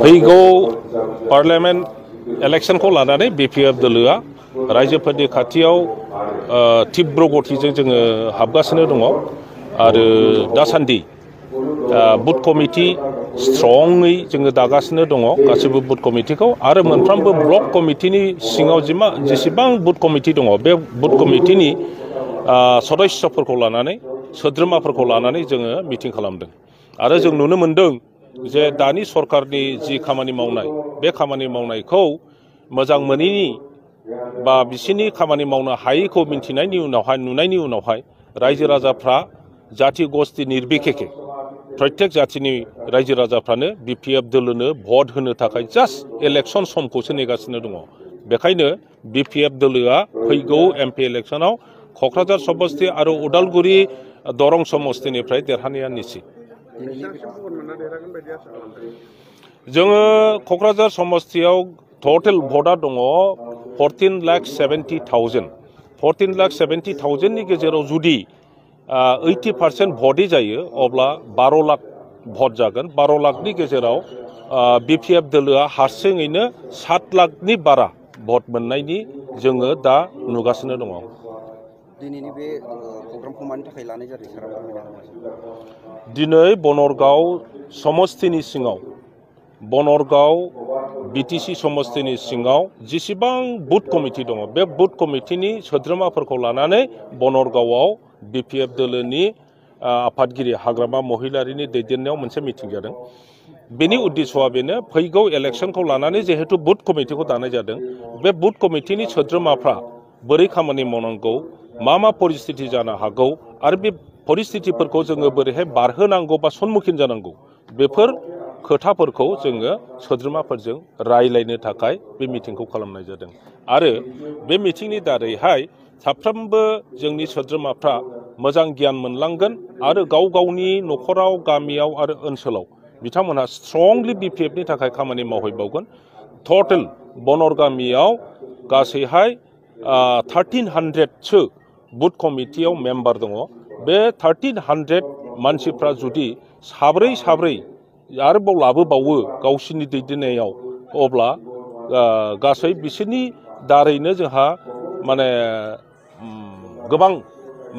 फैगौ पार्लियामेन्ट इलेक्शनखौ लानानै बिपिएफ दोलोआ रायजोफोरनि खाथियाव तीव्र गतिजों जोङो हाबगासिनो दङ आरो दासान्दि बुथ कमिटि स्ट्रङै जोङो दागासिनो दङ गासिबो बुथ कमिटिखौ आरो मोनफ्रोमबो ब्लक कमिटिनि सिङाव जेसेबां बुथ कमिटि दङ बे बुथ कमिटिनि सदस्यफोरखौ लानानै सोद्रोमाफोरखौ लानानै जोङो मिटिं खालामदों आरो जों नुनो मोनदों जे दानि सरकारनि जि खामानि मावनाय बे खामानि मावनायखौ मोजां मोनैनि बा बिसोरनि खामानि मावनो हायैखौ मिन्थिनायनि उनावहाय नुनायनि उनावहाय रायजो राजाफ्रा जाथि गस्थि निर्बिखेखे प्रत्येक जाथिनि रायजो राजाफ्रानो बिपिएफ दोलोनो भट होनो थाखाय जास्ट इलेक्शन समखौसो नेगासिनो दङ बेखायनो बिपिएफ दोलोआ फैगौ एमपि इलेक्शनाव क'क्राझार समस्ति आरो उदालगुरि दरं समस्तिनिफ्राय देरहानाया निश्चित जोङो क'क्राझार समस्तियाव टटेल भटआ दङ 14,70,000 नि गेजेराव जुदि 80% भटै जायो अब्ला 12 लाख भट जागोन 12 लाखनि गेजेराव बिपिएफ दोलोआ हारसिङैनो 7 लाखनि बारा भट मोननायनि जोङो दा नुगासिनो दङ दिनैनि बे प्रग्रामखौ मानि थाखाय लानाय जादों सारा दिनै बनरगाव समस्तिनि सिङाव बनरगाव बिटिसि समस्तिनि सिङाव जेसेबां बुथ कमिटि दङ बे बुथ कमिटिनि सोद्रोमाफोरखौ लानानै बनरगावआव बिपिएफ दोलोनि आफादगिरि हाग्रामा महिलारिनि दैदेननायाव मोनसे मिटिं जादों बेनि उद्देश्यआ बेनो फैगौ इलेक्शनखौ लानानै जिहेतु बुथ कमिटिखौ दानाय जादों बे बुथ कमिटिनि सोद्रोमाफ्रा बोरै खामानि मावनांगौ मा परिस्थिति जानो हागौ आरो बे परिस्थितिफोरखौ जोङो बोरैहाय बारहोनांगौ बा सन्मुखीन जानांगौ बेफोर खोथाफोरखौ जोङो सोद्रोमाफोरजों रायलायनो थाखाय बे मिटिंखौ खालामनाय जादों आरो बे मिटिंनि दारैहाय साफ्रोमबो जोंनि सोद्रोमाफ्रा मोजां गियान मोनलांगोन आरो गाव गावनि न'खराव गामियाव आरो ओनसोलाव बिथांमोनहा स्ट्रंलि बिपिएफनि थाखाय खामानि मावहैबावगोन टटेल बनर गामियाव गासैहाय 1300सो बुथ कमिटियाव मेम्बार दङ बे 1300 मानसिफ्रा जुदि साब्रै आरोबाव लाबोबावो गावसिनि दैदेननायाव अब्ला गासै बिसोरनि दारैनो जोंहा माने गोबां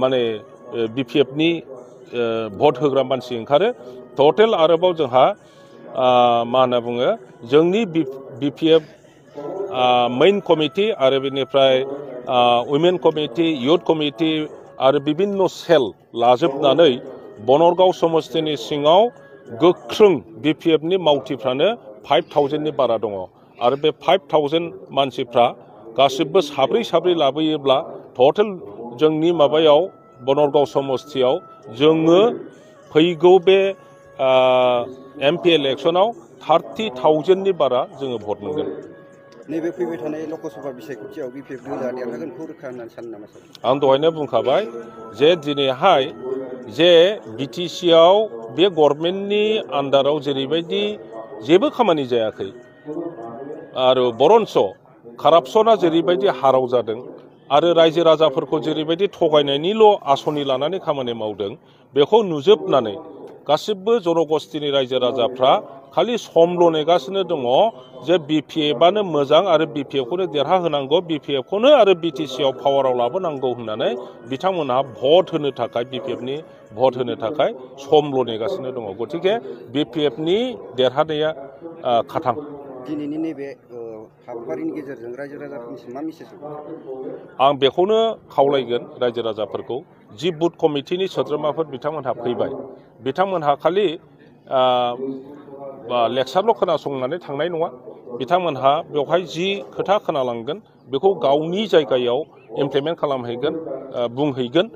माने बिपिएफनि भट होग्रा मानसि ओंखारो टटेल आरोबाव जोंहा मा होनना बुङो जोंनि बिपिएफ मेइन कमिटि आरो बेनिफ्राय उइमेन कमिटि इयुथ कमिटि आरो बिभिन्न सेल लाजोबनानै बनरगाव समस्तिनि सिङाव गोख्रों बिपिएफनि मावथिफ्रानो 5,000नि बारा दङ आरो बे 5,000 मानसिफ्रा गासिबो साब्रै लाबोयोब्ला टटेल जोंनि माबायाव बनरगाव समस्तियाव जोङो फैगौ बे एमपि इलेक्शनाव 30,000नि बारा जोङो भट मोनगोन नैबे फैबाय थानाय लकसभा बिसायख'थियाव बिपिएफ दोलोआ देरहागोनखौ रोखा होननानै सानो नामा सार आं दहायनो बुंखाबाय जे दिनैहाय जे बिटिसिआव बे गभर्नमेन्टनि आन्डाराव जेरैबायदि जेबो खामानि जायाखै आरो बरन्स कारापसना जेरैबायदि हाराव जादों आरो रायजो राजाफोरखौ जेरैबायदि थगायनायनिल' आसनि लानानै खामानि मावदों बेखौ नुजोबनानै गासिबो जनगोष्ठीनि रायजो राजाफ्रा खालि समल' नेगासिनो दङ जे बिपिएफआनो मोजां आरो बिपिएफखौनो देरहाहोनांगौ बिपिएफखौनो आरो बिटिसिआव पावाराव लाबोनांगौ होननानै बिथांमोनहा भट होनो थाखाय बिपिएफनि भट होनो थाखाय समल' नेगासिनो दङ गतिके बिपिएफनि देरहानाया खाथां दिनैनि नैबे हाबाफारिनि गेजेरजों रायजो राजाफोरनिसिम मा मेसेज आं बेखौनो खावलायगोन रायजो राजाफोरखौ जि बुथ कमिटिनि सोद्रोमाफोर बिथांमोनहा फैबाय बिथांमोनहा खालि लेक्सारल' खोनासंनानै थांनाय नङा बिथांमोनहा बेवहाय जि खोथा खोनालांगोन बेखौ गावनि जायगायाव इमप्लिमेन्ट खालामहैगोन बुंहैगोन